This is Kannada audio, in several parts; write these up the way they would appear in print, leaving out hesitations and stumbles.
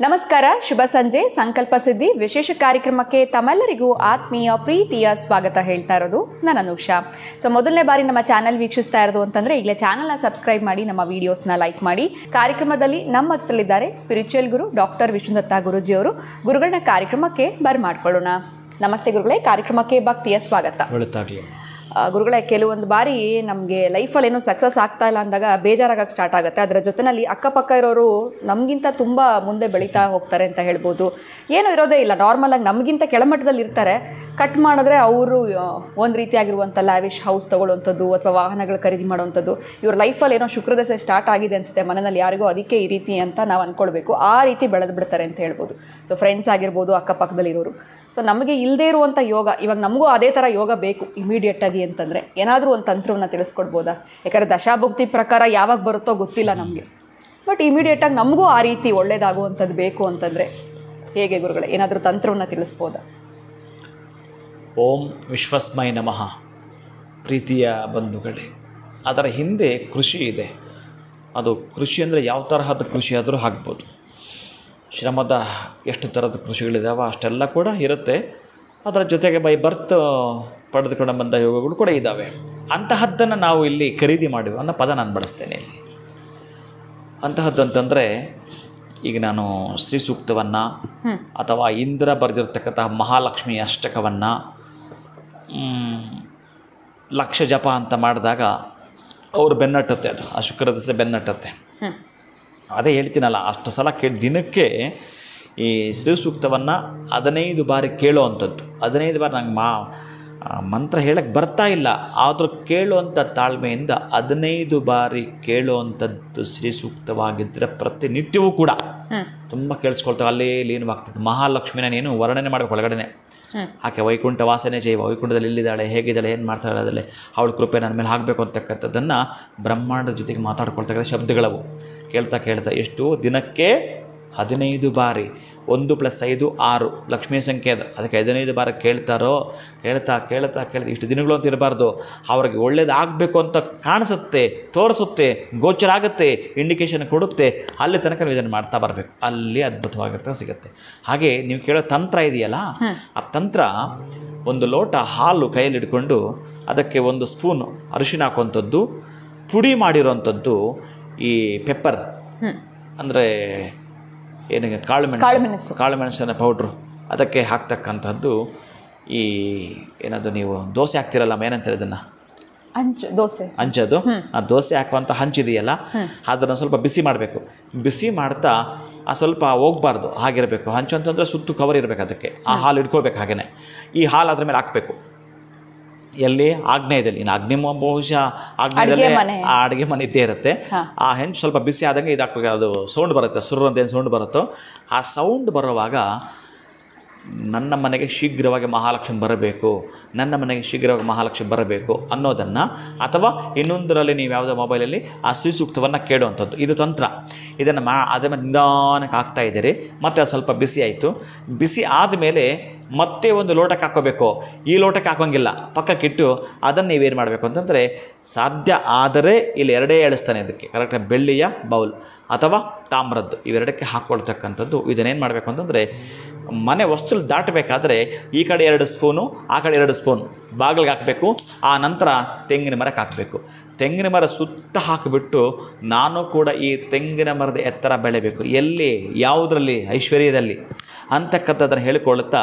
ನಮಸ್ಕಾರ, ಶುಭ ಸಂಜೆ. ಸಂಕಲ್ಪ ಸಿದ್ಧಿ ವಿಶೇಷ ಕಾರ್ಯಕ್ರಮಕ್ಕೆ ತಮ್ಮೆಲ್ಲರಿಗೂ ಆತ್ಮೀಯ ಪ್ರೀತಿಯ ಸ್ವಾಗತ ಹೇಳ್ತಾ ಇರೋದು ನಾನು ಅನುಷಾ. ಮೊದಲನೇ ಬಾರಿ ನಮ್ಮ ಚಾನಲ್ ವೀಕ್ಷಿಸ್ತಾ ಇರೋದು ಅಂತಂದ್ರೆ ಈಗಲೇ ಚಾನಲ್ನ ಸಬ್ಸ್ಕ್ರೈಬ್ ಮಾಡಿ, ನಮ್ಮ ವಿಡಿಯೋಸ್ನ ಲೈಕ್ ಮಾಡಿ. ಕಾರ್ಯಕ್ರಮದಲ್ಲಿ ನಮ್ಮ ಜೊತೆಲಿದ್ದಾರೆ ಸ್ಪಿರಿಚುವಲ್ ಗುರು ಡಾಕ್ಟರ್ ವಿಷ್ಣುದತ್ತ ಗುರುಜಿಯವರು. ಗುರುಗಳನ್ನ ಕಾರ್ಯಕ್ರಮಕ್ಕೆ ಬರ್ಮಾಡ್ಕೊಳ್ಳೋಣ. ನಮಸ್ತೆ ಗುರುಗಳೇ, ಕಾರ್ಯಕ್ರಮಕ್ಕೆ ಭಕ್ತಿಯ ಸ್ವಾಗತ. ಗುರುಗಳೇ, ಕೆಲವೊಂದು ಬಾರಿ ನಮಗೆ ಲೈಫಲ್ಲಿ ಏನೋ ಸಕ್ಸಸ್ ಆಗ್ತಾ ಇಲ್ಲ ಅಂದಾಗ ಬೇಜಾರಾಗಕ್ಕೆ ಸ್ಟಾರ್ಟ್ ಆಗುತ್ತೆ. ಅದರ ಜೊತೆಯಲ್ಲಿ ಅಕ್ಕಪಕ್ಕ ಇರೋರು ನಮಗಿಂತ ತುಂಬ ಮುಂದೆ ಬೆಳೀತಾ ಹೋಗ್ತಾರೆ ಅಂತ ಹೇಳ್ಬೋದು. ಏನೂ ಇರೋದೇ ಇಲ್ಲ, ನಾರ್ಮಲಾಗಿ ನಮಗಿಂತ ಕೆಳಮಟ್ಟದಲ್ಲಿ ಇರ್ತಾರೆ. ಕಟ್ ಮಾಡಿದ್ರೆ ಅವರು ಒಂದು ರೀತಿಯಾಗಿರುವಂಥ ಲ್ಯಾವಿಶ್ ಹೌಸ್ ತೊಗೊಳ್ಳೋವಂಥದ್ದು ಅಥವಾ ವಾಹನಗಳು ಖರೀದಿ ಮಾಡೋವಂಥದ್ದು. ಇವ್ರ ಲೈಫಲ್ಲಿ ಏನೋ ಶುಕ್ರದಶೆ ಸ್ಟಾರ್ಟ್ ಆಗಿದೆ ಅನಿಸುತ್ತೆ ಮನೆಯಲ್ಲಿ ಯಾರಿಗೂ, ಅದಕ್ಕೆ ಈ ರೀತಿ ಅಂತ ನಾವು ಅಂದ್ಕೊಳ್ಬೇಕು. ಆ ರೀತಿ ಬೆಳೆದು ಬಿಡ್ತಾರೆ ಅಂತ ಹೇಳ್ಬೋದು. ಫ್ರೆಂಡ್ಸ್ ಆಗಿರ್ಬೋದು, ಅಕ್ಕಪಕ್ಕದಲ್ಲಿರೋರು. ನಮಗೆ ಇಲ್ಲದೇ ಇರುವಂಥ ಯೋಗ, ಇವಾಗ ನಮಗೂ ಅದೇ ಥರ ಯೋಗ ಬೇಕು ಇಮಿಡಿಯೇಟಾಗಿ ಅಂತಂದರೆ ಏನಾದರೂ ಒಂದು ತಂತ್ರವನ್ನು ತಿಳಿಸ್ಕೊಡ್ಬೋದಾ? ಯಾಕಂದರೆ ದಶಾಭುಕ್ತಿ ಪ್ರಕಾರ ಯಾವಾಗ ಬರುತ್ತೋ ಗೊತ್ತಿಲ್ಲ ನಮಗೆ. ಬಟ್ ಇಮಿಡಿಯೇಟಾಗಿ ನಮಗೂ ಆ ರೀತಿ ಒಳ್ಳೇದಾಗುವಂಥದ್ದು ಬೇಕು ಅಂತಂದರೆ ಹೇಗೆ ಗುರುಗಳೇ, ಏನಾದರೂ ತಂತ್ರವನ್ನು ತಿಳಿಸ್ಬೋದಾ? ಓಂ ವಿಶ್ವಸ್ಮೈ ನಮಃ. ಪ್ರೀತಿಯ ಬಂಧುಗಳೇ, ಅದರ ಹಿಂದೆ ಕೃಷಿ ಇದೆ. ಅದು ಕೃಷಿ ಅಂದರೆ ಯಾವ ತರಹದ ಕೃಷಿ ಆದರೂ ಆಗ್ಬೋದು. ಶ್ರಮದ ಎಷ್ಟು ಥರದ ಕೃಷಿಗಳಿದ್ದಾವೆ ಅಷ್ಟೆಲ್ಲ ಕೂಡ ಇರುತ್ತೆ. ಅದರ ಜೊತೆಗೆ ಬೈ ಬರ್ತ್ ಪಡೆದುಕೊಂಡು ಬಂದ ಯೋಗಗಳು ಕೂಡ ಇದ್ದಾವೆ. ಅಂತಹದ್ದನ್ನು ನಾವು ಇಲ್ಲಿ ಖರೀದಿ ಮಾಡಿವೆ ಅನ್ನೋ ಪದ ನಾನು ಬಳಸ್ತೇನೆ ಇಲ್ಲಿ. ಅಂತಹದ್ದು ಅಂತಂದರೆ ಈಗ ನಾನು ಶ್ರೀ ಸೂಕ್ತವನ್ನು ಅಥವಾ ಇಂದ್ರ ಬರೆದಿರ್ತಕ್ಕಂತಹ ಮಹಾಲಕ್ಷ್ಮಿ ಅಷ್ಟಕವನ್ನು ಲಕ್ಷ ಜಪ ಅಂತ ಮಾಡಿದಾಗ ಅವರು ಬೆನ್ನಟ್ಟುತ್ತೆ. ಅದು ಆ ಶುಕ್ರದಶೆ ಬೆನ್ನಟ್ಟುತ್ತೆ. ಅದೇ ಹೇಳ್ತೀನಲ್ಲ, ಅಷ್ಟು ಸಲ ದಿನಕ್ಕೆ ಈ ಶ್ರೀ ಸೂಕ್ತವನ್ನು 15 ಬಾರಿ ಕೇಳೋವಂಥದ್ದು. 15 ಬಾರಿ ನಂಗೆ ಮಂತ್ರ ಹೇಳಕ್ಕೆ ಬರ್ತಾ ಇಲ್ಲ, ಆದರೂ ಕೇಳುವಂಥ ತಾಳ್ಮೆಯಿಂದ 15 ಬಾರಿ ಕೇಳುವಂಥದ್ದು ಶ್ರೀ ಸೂಕ್ತವಾಗಿದ್ದರೆ ಪ್ರತಿನಿತ್ಯವೂ ಕೂಡ ತುಂಬ ಕೇಳಿಸ್ಕೊಳ್ತಾವೆ, ಅಲ್ಲೇ ಲೀನವಾಗ್ತದೆ. ಮಹಾಲಕ್ಷ್ಮಿನ ನೀನು ವರ್ಣನೆ ಮಾಡಬೇಕು ಒಳಗಡೆ. ಆಕೆ ವೈಕುಂಠ ವಾಸನೆ ಜೈವ, ವೈಕುಂಠದಲ್ಲಿ ಎಲ್ಲಿದ್ದಾಳೆ, ಹೇಗಿದ್ದಾಳೆ, ಏನು ಮಾಡ್ತಾಳೆ, ಅದರಲ್ಲಿ ಅವಳ ಕೃಪೆ ನನ್ನ ಮೇಲೆ ಆಗಬೇಕು ಅಂತಕ್ಕಂಥದ್ದನ್ನು ಬ್ರಹ್ಮಾಂಡದ ಜೊತೆಗೆ ಮಾತಾಡ್ಕೊಳ್ತಕ್ಕಂಥ ಶಬ್ದಗಳವು. ಕೇಳ್ತಾ ಎಷ್ಟು ದಿನಕ್ಕೆ 15 ಬಾರಿ, 1 + 5 6 ಲಕ್ಷ್ಮೀ ಸಂಖ್ಯೆ ಅದು. ಅದಕ್ಕೆ 15 ಬಾರಿ ಕೇಳ್ತಾ ಇಷ್ಟು ದಿನಗಳು ಅಂತ ಇರಬಾರ್ದು. ಅವ್ರಿಗೆ ಒಳ್ಳೇದಾಗಬೇಕು ಅಂತ ಕಾಣಿಸುತ್ತೆ, ತೋರಿಸುತ್ತೆ, ಗೋಚರ ಆಗುತ್ತೆ, ಇಂಡಿಕೇಶನ್ ಕೊಡುತ್ತೆ. ಅಲ್ಲಿ ತನಕ ಇದನ್ನು ಮಾಡ್ತಾ ಬರಬೇಕು. ಅಲ್ಲಿ ಅದ್ಭುತವಾಗಿರ್ತದೆ ಸಿಗುತ್ತೆ. ಹಾಗೆ ನೀವು ಕೇಳೋ ತಂತ್ರ ಇದೆಯಲ್ಲ, ಆ ತಂತ್ರ ಒಂದು ಲೋಟ ಹಾಲು ಕೈಯಲ್ಲಿ ಹಿಡ್ಕೊಂಡು ಅದಕ್ಕೆ 1 ಸ್ಪೂನ್ ಅರಿಶಿನ ಹಾಕುವಂಥದ್ದು, ಪುಡಿ ಮಾಡಿರೋವಂಥದ್ದು ಈ ಪೆಪ್ಪರ್ ಅಂದರೆ ಏನಿಗೆ ಕಾಳು ಮೆಣಸಿನ ಪೌಡ್ರು, ಅದಕ್ಕೆ ಹಾಕ್ತಕ್ಕಂಥದ್ದು. ಈ ಏನದು ನೀವು ದೋಸೆ ಹಾಕ್ತಿರಲ್ಲ, ಏನಂತಾರೆ ಇದನ್ನು, ಹಂಚದು. ಆ ದೋಸೆ ಹಾಕುವಂಥ ಹಂಚಿದೆಯಲ್ಲ, ಅದನ್ನು ಸ್ವಲ್ಪ ಬಿಸಿ ಮಾಡಬೇಕು. ಬಿಸಿ ಮಾಡ್ತಾ ಆ ಸ್ವಲ್ಪ ಹೋಗಬಾರ್ದು, ಹಾಗಿರಬೇಕು. ಹಂಚು ಅಂತಂದರೆ ಸುತ್ತು ಕವರ್ ಇರಬೇಕು. ಅದಕ್ಕೆ ಆ ಹಾಲು ಹಿಡ್ಕೊಳ್ಬೇಕು. ಹಾಗೆಯೇ ಈ ಹಾಲು ಅದ್ರ ಮೇಲೆ ಹಾಕಬೇಕು. ಎಲ್ಲಿ? ಆಗ್ನೇಯದಲ್ಲಿ. ಇನ್ನು ಅಗ್ನಿ ಬಹುಶಃ ಆಗ್ನೇಯದಲ್ಲಿ ಆ ಅಡುಗೆ ಮನೆ ಇದ್ದೇ ಇರುತ್ತೆ. ಆ ಹೆಂಚು ಸ್ವಲ್ಪ ಬಿಸಿ ಆದಂಗೆ ಇದಾಗಬೇಕು. ಅದು ಸೌಂಡ್ ಬರುತ್ತೆ, ಸುರ್ರು ಅಂತ ಏನು ಸೌಂಡ್ ಬರುತ್ತೋ ಆ ಸೌಂಡ್ ಬರುವಾಗ ನನ್ನ ಮನೆಗೆ ಶೀಘ್ರವಾಗಿ ಮಹಾಲಕ್ಷ್ಮಿ ಬರಬೇಕು, ನನ್ನ ಮನೆಗೆ ಶೀಘ್ರವಾಗಿ ಮಹಾಲಕ್ಷ್ಮಿ ಬರಬೇಕು ಅನ್ನೋದನ್ನು, ಅಥವಾ ಇನ್ನೊಂದರಲ್ಲಿ ನೀವು ಯಾವುದೋ ಮೊಬೈಲಲ್ಲಿ ಆ ಶ್ರೀ ಸೂಕ್ತವನ್ನು ಕೇಳುವಂಥದ್ದು. ಇದು ತಂತ್ರ. ಇದನ್ನು ಅದೇ ಮೇಲೆ ನಿಧಾನಕ್ಕೆ ಹಾಕ್ತಾ ಇದ್ದೀರಿ. ಮತ್ತು ಅದು ಸ್ವಲ್ಪ ಬಿಸಿ ಆಯಿತು. ಬಿಸಿ ಆದಮೇಲೆ ಮತ್ತೆ ಒಂದು ಲೋಟಕ್ಕೆ ಹಾಕ್ಕೋಬೇಕು. ಈ ಲೋಟಕ್ಕೆ ಹಾಕೋಂಗಿಲ್ಲ, ಪಕ್ಕಕ್ಕಿಟ್ಟು ಅದನ್ನು ನೀವೇನು ಮಾಡಬೇಕು ಅಂತಂದರೆ, ಸಾಧ್ಯ ಆದರೆ ಇಲ್ಲಿ 2 ಎಳಿಸ್ತಾನೆ ಇದಕ್ಕೆ ಕರೆಕ್ಟಾಗಿ, ಬೆಳ್ಳಿಯ ಬೌಲ್ ಅಥವಾ ತಾಮ್ರದ್ದು, ಇವೆರಡಕ್ಕೆ ಹಾಕ್ಕೊಳ್ತಕ್ಕಂಥದ್ದು. ಇದನ್ನೇನು ಮಾಡಬೇಕು ಅಂತಂದರೆ, ಮನೆ ವಸ್ತುಗಳು ದಾಟಬೇಕಾದ್ರೆ ಈ ಕಡೆ 2 ಸ್ಪೂನು, ಆ ಕಡೆ 2 ಸ್ಪೂನ್ ಬಾಗಿಲಿಗೆ ಹಾಕಬೇಕು. ಆ ನಂತರ ತೆಂಗಿನ ಮರಕ್ಕೆ ಹಾಕಬೇಕು. ತೆಂಗಿನ ಮರ ಸುತ್ತ ಹಾಕಿಬಿಟ್ಟು, ನಾನು ಕೂಡ ಈ ತೆಂಗಿನ ಮರದ ಎತ್ತರ ಬೆಳೆಯಬೇಕು, ಎಲ್ಲಿ, ಯಾವುದರಲ್ಲಿ, ಐಶ್ವರ್ಯದಲ್ಲಿ ಅಂತಕ್ಕಂಥದ್ದನ್ನು ಹೇಳಿಕೊಳ್ಳುತ್ತಾ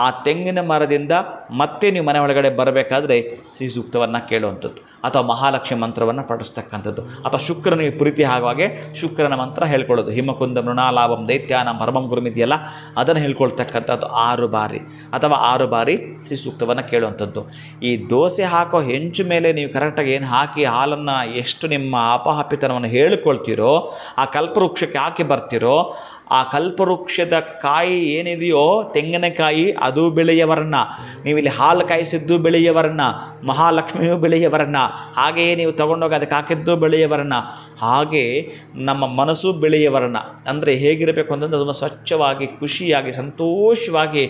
ಆ ತೆಂಗಿನ ಮರದಿಂದ ಮತ್ತೆ ನೀವು ಮನೆ ಒಳಗಡೆ ಬರಬೇಕಾದ್ರೆ ಶ್ರೀ ಸೂಕ್ತವನ್ನು ಕೇಳುವಂಥದ್ದು, ಅಥವಾ ಮಹಾಲಕ್ಷ್ಮಿ ಮಂತ್ರವನ್ನು ಪಠಿಸ್ತಕ್ಕಂಥದ್ದು, ಅಥವಾ ಶುಕ್ರನಿಗೆ ಪ್ರೀತಿ ಆಗುವಾಗೆ ಶುಕ್ರನ ಮಂತ್ರ ಹೇಳ್ಕೊಳ್ಳೋದು. ಹಿಮಕುಂದ ಮೃಣಾಲಾಭಂ ದೈತ್ಯಾನಂ ಪರಮಂ ಗುರುಮಿದೆಯಲ್ಲ, ಅದನ್ನು ಹೇಳ್ಕೊಳ್ತಕ್ಕಂಥದ್ದು 6 ಬಾರಿ ಅಥವಾ 6 ಬಾರಿ ಶ್ರೀ ಸೂಕ್ತವನ್ನು ಕೇಳುವಂಥದ್ದು. ಈ ದೋಸೆ ಹಾಕೋ ಹೆಂಚು ಮೇಲೆ ನೀವು ಕರೆಕ್ಟಾಗಿ ಏನು ಹಾಕಿ ಹಾಲನ್ನು ಎಷ್ಟು ನಿಮ್ಮ ಅಪಹಾಪಿತನವನ್ನು ಹೇಳಿಕೊಳ್ತೀರೋ, ಆ ಕಲ್ಪವೃಕ್ಷಕ್ಕೆ ಹಾಕಿ ಬರ್ತೀರೋ, ಆ ಕಲ್ಪವೃಕ್ಷದ ಕಾಯಿ ಏನಿದೆಯೋ ತೆಂಗಿನಕಾಯಿ ಅದು ಬೆಳೆಯ ವರ್ಣ, ನೀವಿಲ್ಲಿ ಹಾಲು ಕಾಯಿಸಿದ್ದು ಬೆಳೆಯ ವರ್ಣ, ಮಹಾಲಕ್ಷ್ಮಿಯು ಬೆಳೆಯ ವರ್ಣ, ಹಾಗೆಯೇ ನೀವು ತೊಗೊಂಡೋಗಿ ಅದಕ್ಕೆ ಹಾಕಿದ್ದು ಬೆಳೆಯ ವರ್ಣ, ಹಾಗೆ ನಮ್ಮ ಮನಸ್ಸು ಬೆಳೆಯ ವರ್ಣ ಅಂದರೆ ಹೇಗಿರಬೇಕು ಅಂತಂದರೆ ಅದನ್ನು ಸ್ವಚ್ಛವಾಗಿ ಖುಷಿಯಾಗಿ ಸಂತೋಷವಾಗಿ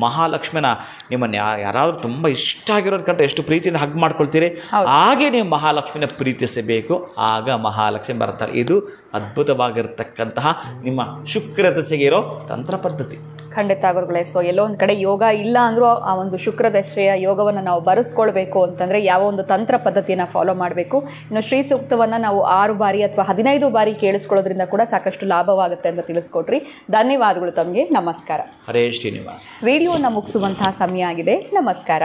ಮಹಾಲಕ್ಷ್ಮಿನ ನಿಮ್ಮನ್ನು ಯಾರಾದರೂ ತುಂಬ ಇಷ್ಟ ಆಗಿರೋದು ಕಂಡ್ರೆ ಎಷ್ಟು ಪ್ರೀತಿಯಿಂದ ಹಗ್ ಮಾಡ್ಕೊಳ್ತೀರಿ ಹಾಗೆ ನೀವು ಮಹಾಲಕ್ಷ್ಮಿನ ಪ್ರೀತಿಸಬೇಕು, ಆಗ ಮಹಾಲಕ್ಷ್ಮಿ ಬರ್ತಾರೆ. ಇದು ಅದ್ಭುತವಾಗಿರ್ತಕ್ಕಂತಹ ನಿಮ್ಮ ಶುಕ್ರ ದಶೆಗೆ ಇರೋ ತಂತ್ರ ಪದ್ಧತಿ. ಖಂಡಿತ ಗುರುಗಳೇ. ಸೊ ಎಲ್ಲೋ ಒಂದು ಕಡೆ ಯೋಗ ಇಲ್ಲ ಅಂದರೂ ಆ ಒಂದು ಶುಕ್ರ ದಶೆಯ ಯೋಗವನ್ನು ನಾವು ಬರೆಸ್ಕೊಳ್ಬೇಕು ಅಂತಂದರೆ ಯಾವ ಒಂದು ತಂತ್ರ ಪದ್ಧತಿಯನ್ನು ಫಾಲೋ ಮಾಡಬೇಕು. ಇನ್ನು ಶ್ರೀ ಸೂಕ್ತವನ್ನು ನಾವು 6 ಬಾರಿ ಅಥವಾ 15 ಬಾರಿ ಕೇಳಿಸ್ಕೊಳ್ಳೋದ್ರಿಂದ ಕೂಡ ಸಾಕಷ್ಟು ಲಾಭವಾಗುತ್ತೆ ಅಂತ ತಿಳಿಸ್ಕೊಟ್ರಿ. ಧನ್ಯವಾದಗಳು ತಮಗೆ. ನಮಸ್ಕಾರ. ಹರೇ ಶ್ರೀನಿವಾಸ. ವಿಡಿಯೋನ ಮುಗಿಸುವಂತಹ ಸಮಯ ಆಗಿದೆ. ನಮಸ್ಕಾರ.